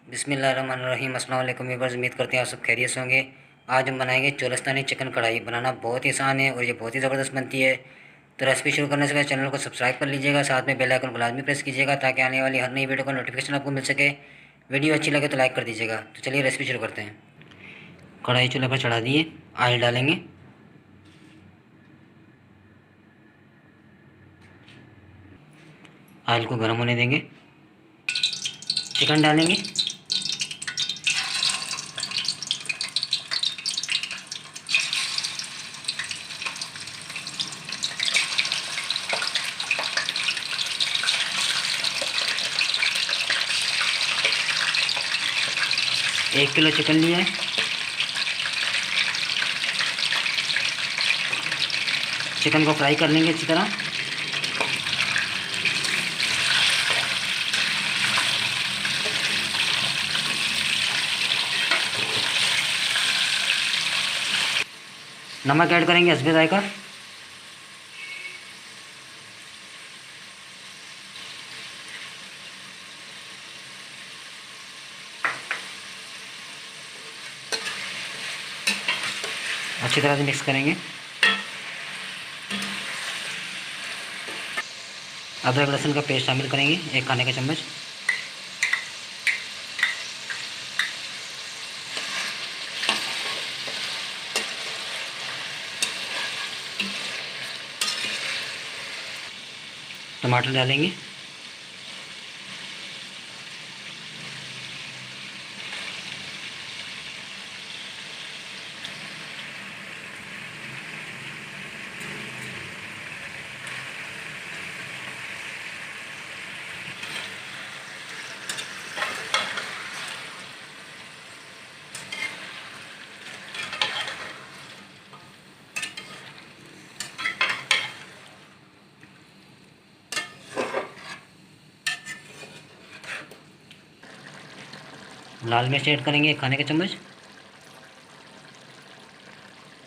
बिस्मिल्लाहिर्रहमानिर्रहीम। अस्सलाम वालेकुम व्यूअर्स, उम्मीद करते हैं आप सब खैरियत से होंगे। आज हम बनाएंगे चोलस्तानी चिकन कढ़ाई। बनाना बहुत ही आसान है और ये बहुत ही ज़बरदस्त बनती है। तो रेसिपी शुरू करने से पहले चैनल को सब्सक्राइब कर लीजिएगा, साथ में बेल आइकन को लाजमी प्रेस कीजिएगा ताकि आने वाली हर नई वीडियो का नोटिफिकेशन आपको मिल सके। वीडियो अच्छी लगे तो लाइक कर दीजिएगा। तो चलिए रेसिपी शुरू करते हैं। कढ़ाई चूल्हे पर चढ़ा दिए, ऑयल डालेंगे। ऑयल को गर्म होने देंगे। चिकन डालेंगे। एक किलो चिकन लिया है। चिकन को फ्राई कर लेंगे अच्छी तरह। नमक ऐड करेंगे हस्बे जायका। अच्छी तरह से मिक्स करेंगे। अदरक लहसुन का पेस्ट शामिल करेंगे, 1 खाने का चम्मच। टमाटर डालेंगे। लाल मिर्च ऐड करेंगे, 1 खाने का चम्मच।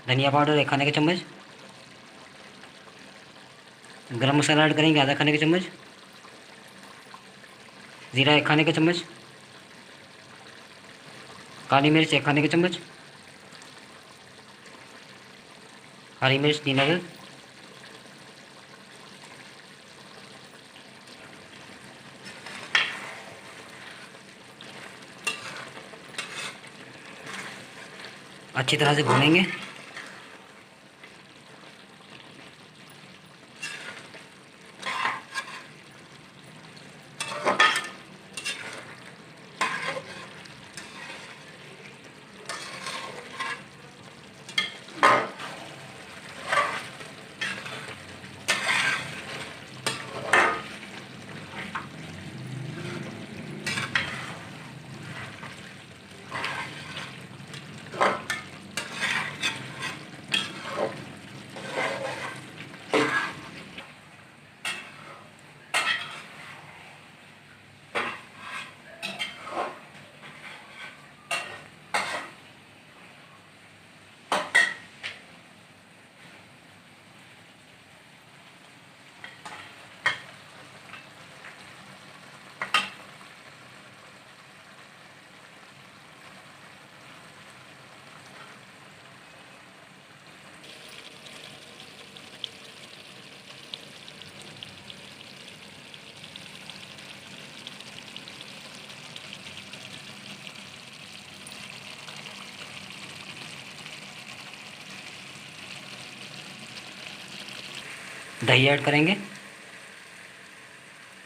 धनिया पाउडर 1 खाने का चम्मच। गरम मसाला ऐड करेंगे, आधा खाने का चम्मच। ज़ीरा 1 खाने का चम्मच। काली मिर्च 1 खाने का चम्मच। हरी मिर्च 3 अदद। अच्छी तरह से भूनेंगे। दही ऐड करेंगे,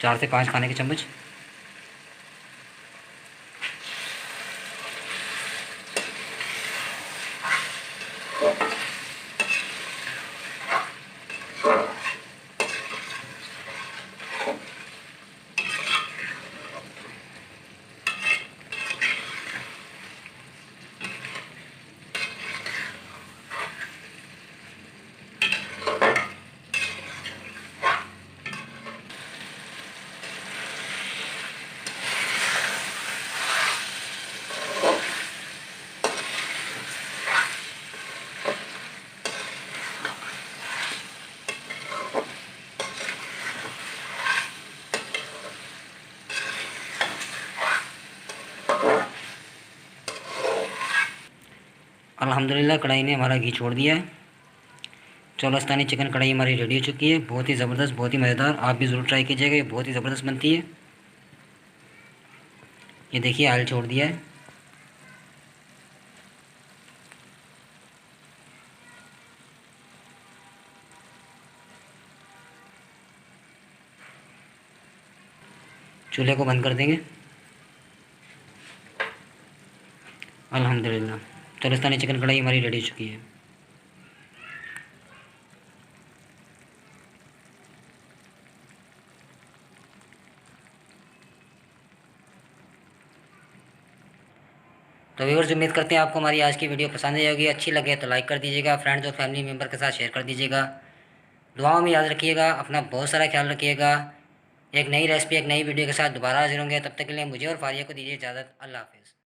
4 से 5 खाने के चम्मच। अल्हम्दुलिल्लाह कढ़ाई ने हमारा घी छोड़ दिया है। चोलस्तानी चिकन कढ़ाई हमारी रेडी हो चुकी है। बहुत ही ज़बरदस्त, बहुत ही मज़ेदार। आप भी ज़रूर ट्राई कीजिएगा, ये बहुत ही ज़बरदस्त बनती है। ये देखिए ऑयल छोड़ दिया है। चूल्हे को बंद कर देंगे। अल्हम्दुलिल्लाह चोलस्तानी चिकन कढ़ाई हमारी रेडी हो चुकी है। तो व्यूअर्स, उम्मीद करते हैं आपको हमारी आज की वीडियो पसंद आई होगी। अच्छी लगे तो लाइक कर दीजिएगा, फ्रेंड्स और फैमिली मेम्बर के साथ शेयर कर दीजिएगा। दुआओं में याद रखिएगा, अपना बहुत सारा ख्याल रखिएगा। एक नई रेसिपी, एक नई वीडियो के साथ दोबारा हाजिर होंगे। तब तक के लिए मुझे और फारिया को दीजिए इजाज़त। अल्लाह हाफिज़।